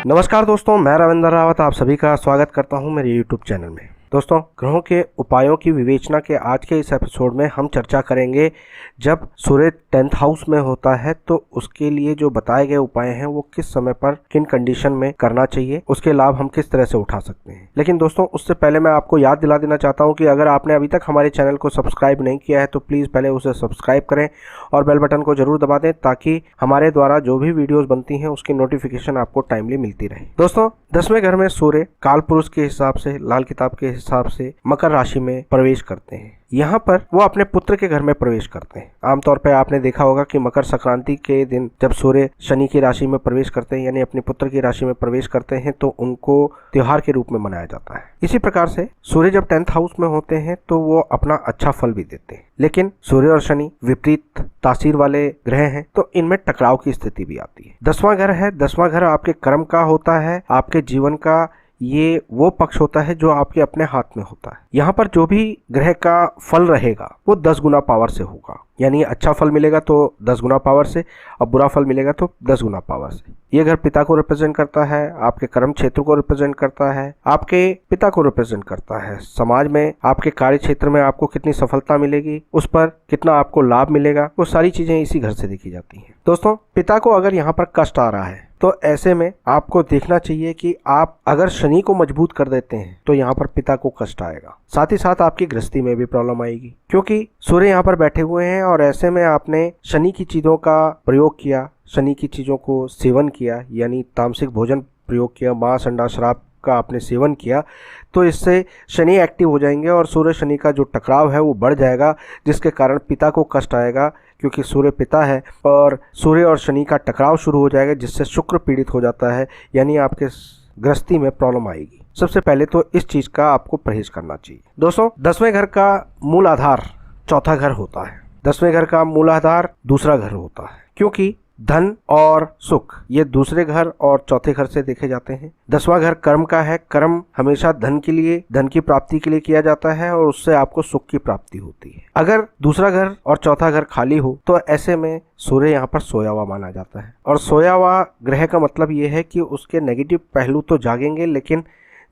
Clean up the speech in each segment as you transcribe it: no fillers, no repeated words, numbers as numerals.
नमस्कार दोस्तों, मैं रविंद्र रावत आप सभी का स्वागत करता हूं मेरे YouTube चैनल में। दोस्तों, ग्रहों के उपायों की विवेचना के आज के इस एपिसोड में हम चर्चा करेंगे जब सूर्य 10th हाउस में होता है तो उसके लिए जो बताए गए उपाय हैं वो किस समय पर किन कंडीशन में करना चाहिए, उसके लाभ हम किस तरह से उठा सकते हैं। लेकिन दोस्तों, उससे पहले मैं आपको याद दिला देना चाहता हूं कि अगर आपने अभी तक हमारे चैनल को सब्सक्राइब नहीं किया है तो प्लीज़ पहले उसे सब्सक्राइब करें और बेल बटन को जरूर दबा दें ताकि हमारे द्वारा जो भी वीडियोज़ बनती हैं उसकी नोटिफिकेशन आपको टाइमली मिलती रहे। दोस्तों, 10वें घर में सूर्य काल पुरुष के हिसाब से, लाल किताब के हिसाब से मकर राशि में प्रवेश करते हैं। यहाँ पर वो अपने पुत्र के घर में प्रवेश करते हैं। आमतौर पर आपने देखा होगा कि मकर संक्रांति के दिन जब सूर्य शनि की राशि में प्रवेश करते हैं यानी अपने पुत्र की राशि में प्रवेश करते हैं तो उनको त्योहार के रूप में मनाया जाता है। इसी प्रकार से सूर्य जब 10th हाउस में होते हैं तो वो अपना अच्छा फल भी देते हैं, लेकिन सूर्य और शनि विपरीत तासीर वाले ग्रह हैं तो इनमें टकराव की स्थिति भी आती है। 10वां घर है, 10वां घर आपके कर्म का होता है, आपके जीवन का ये वो पक्ष होता है जो आपके अपने हाथ में होता है। यहाँ पर जो भी ग्रह का फल रहेगा वो 10 गुना पावर से होगा, यानी अच्छा फल मिलेगा तो 10 गुना पावर से, और बुरा फल मिलेगा तो 10 गुना पावर से। ये घर पिता को रिप्रेजेंट करता है, आपके कर्म क्षेत्र को रिप्रेजेंट करता है, आपके पिता को रिप्रेजेंट करता है। समाज में आपके कार्य क्षेत्र में आपको कितनी सफलता मिलेगी, उस पर कितना आपको लाभ मिलेगा, वो सारी चीजें इसी घर से देखी जाती हैं। दोस्तों, पिता को अगर यहाँ पर कष्ट आ रहा है तो ऐसे में आपको देखना चाहिए कि आप अगर शनि को मजबूत कर देते हैं तो यहाँ पर पिता को कष्ट आएगा, साथ ही साथ आपकी गृहस्थी में भी प्रॉब्लम आएगी क्योंकि सूर्य यहाँ पर बैठे हुए हैं और ऐसे में आपने शनि की चीजों का प्रयोग किया, शनि की चीजों को सेवन किया, यानी तामसिक भोजन प्रयोग किया, मांस अंडा शराब का आपने सेवन किया, तो इससे शनि एक्टिव हो जाएंगे और सूर्य शनि का जो टकराव है वो बढ़ जाएगा, जिसके कारण पिता को कष्ट आएगा क्योंकि सूर्य पिता है और सूर्य और शनि का टकराव शुरू हो जाएगा जिससे शुक्र पीड़ित हो जाता है, यानी आपके गृहस्थी में प्रॉब्लम आएगी। सबसे पहले तो इस चीज का आपको परहेज करना चाहिए। दोस्तों, 10वें घर का मूल आधार चौथा घर होता है। 10वें घर का मूल आधार दूसरा घर होता है क्योंकि धन और सुख ये दूसरे घर और चौथे घर से देखे जाते हैं। 10वां घर कर्म का है। कर्म हमेशा धन के लिए, धन की प्राप्ति के लिए किया जाता है और उससे आपको सुख की प्राप्ति होती है। अगर दूसरा घर और चौथा घर खाली हो तो ऐसे में सूर्य यहाँ पर सोया हुआ माना जाता है और सोया हुआ ग्रह का मतलब ये है कि उसके नेगेटिव पहलू तो जागेंगे लेकिन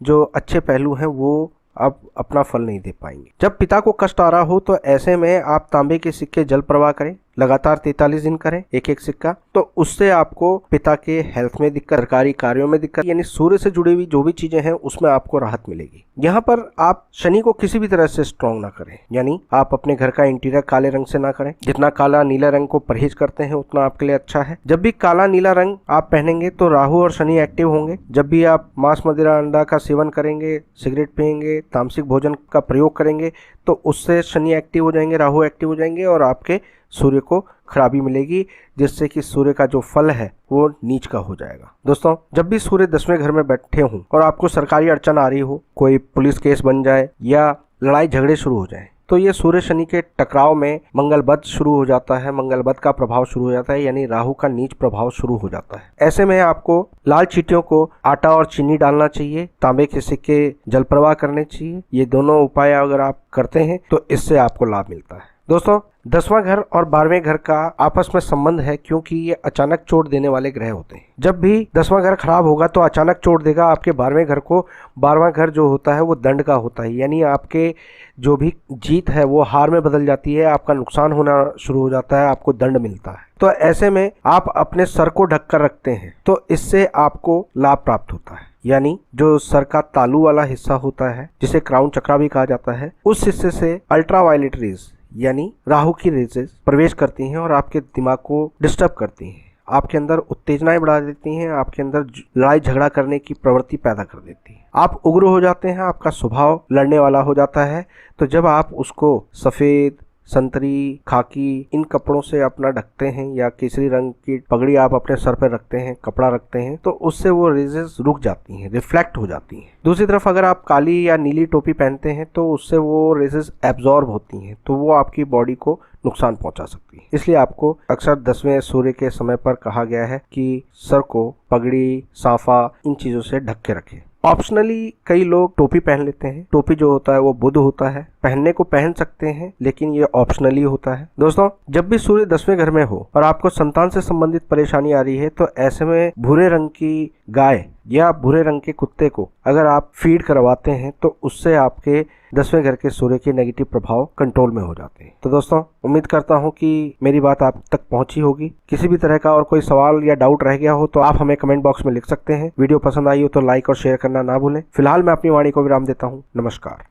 जो अच्छे पहलू हैं वो अब अपना फल नहीं दे पाएंगे। जब पिता को कष्ट आ रहा हो तो ऐसे में आप तांबे के सिक्के जल प्रवाह करें, लगातार 43 दिन करें एक एक सिक्का, तो उससे आपको पिता के हेल्थ में दिक्कत, सरकारी कार्यों में दिक्कत, यानी सूर्य से जुड़ी हुई जो भी चीजें हैं उसमें आपको राहत मिलेगी। यहाँ पर आप शनि को किसी भी तरह से स्ट्रॉन्ग ना करें, यानी आप अपने घर का इंटीरियर काले रंग से ना करें। जितना काला नीला रंग को परहेज करते हैं उतना आपके लिए अच्छा है। जब भी काला नीला रंग आप पहनेंगे तो राहु और शनि एक्टिव होंगे। जब भी आप मांस मदिरा अंडा का सेवन करेंगे, सिगरेट पियेंगे, तामसिक भोजन का प्रयोग करेंगे तो उससे शनि एक्टिव हो जाएंगे, राहु एक्टिव हो जाएंगे और आपके सूर्य को खराबी मिलेगी, जिससे कि सूर्य का जो फल है वो नीच का हो जाएगा। दोस्तों, जब भी सूर्य 10वें घर में बैठे हों और आपको सरकारी अड़चन आ रही हो, कोई पुलिस केस बन जाए या लड़ाई झगड़े शुरू हो जाए, तो ये सूर्य शनि के टकराव में मंगल बध शुरू हो जाता है, मंगल बध का प्रभाव शुरू हो जाता है, यानी राहु का नीच प्रभाव शुरू हो जाता है। ऐसे में आपको लाल चींटियों को आटा और चीनी डालना चाहिए, तांबे के सिक्के जल प्रवाह करने चाहिए। ये दोनों उपाय अगर आप करते हैं तो इससे आपको लाभ मिलता है। दोस्तों, 10वां घर और 12वें घर का आपस में संबंध है क्योंकि ये अचानक चोट देने वाले ग्रह होते हैं। जब भी 10वां घर खराब होगा तो अचानक चोट देगा आपके 12वें घर को। 12वां घर जो होता है वो दंड का होता है, यानी आपके जो भी जीत है वो हार में बदल जाती है, आपका नुकसान होना शुरू हो जाता है, आपको दंड मिलता है। तो ऐसे में आप अपने सर को ढक कर रखते हैं तो इससे आपको लाभ प्राप्त होता है, यानी जो सर का तालू वाला हिस्सा होता है जिसे क्राउन चक्रा भी कहा जाता है, उस हिस्से से अल्ट्रावायलेट रेज यानी राहु की रेजेस प्रवेश करती हैं और आपके दिमाग को डिस्टर्ब करती हैं, आपके अंदर उत्तेजनाएं बढ़ा देती हैं, आपके अंदर लड़ाई झगड़ा करने की प्रवृत्ति पैदा कर देती है। आप उग्र हो जाते हैं, आपका स्वभाव लड़ने वाला हो जाता है। तो जब आप उसको सफेद, संतरी, खाकी इन कपड़ों से अपना ढकते हैं या केसरी रंग की पगड़ी आप अपने सर पर रखते हैं, कपड़ा रखते हैं, तो उससे वो रेजेस रुक जाती हैं, रिफ्लेक्ट हो जाती हैं। दूसरी तरफ अगर आप काली या नीली टोपी पहनते हैं तो उससे वो रेजेस एब्जॉर्ब होती हैं, तो वो आपकी बॉडी को नुकसान पहुंचा सकती है। इसलिए आपको अक्सर 10वें सूर्य के समय पर कहा गया है कि सर को पगड़ी, साफा इन चीजों से ढक के रखें। ऑप्शनली कई लोग टोपी पहन लेते हैं। टोपी जो होता है वो बुध होता है पहनने को पहन सकते हैं, लेकिन ये ऑप्शनली होता है। दोस्तों, जब भी सूर्य 10वें घर में हो और आपको संतान से संबंधित परेशानी आ रही है तो ऐसे में भूरे रंग की गाय या भूरे रंग के कुत्ते को अगर आप फीड करवाते हैं तो उससे आपके 10वें घर के सूर्य के नेगेटिव प्रभाव कंट्रोल में हो जाते हैं। तो दोस्तों, उम्मीद करता हूं कि मेरी बात आप तक पहुंची होगी। किसी भी तरह का और कोई सवाल या डाउट रह गया हो तो आप हमें कमेंट बॉक्स में लिख सकते हैं। वीडियो पसंद आई हो तो लाइक और शेयर करना ना भूलें। फिलहाल मैं अपनी वाणी को विराम देता हूं। नमस्कार।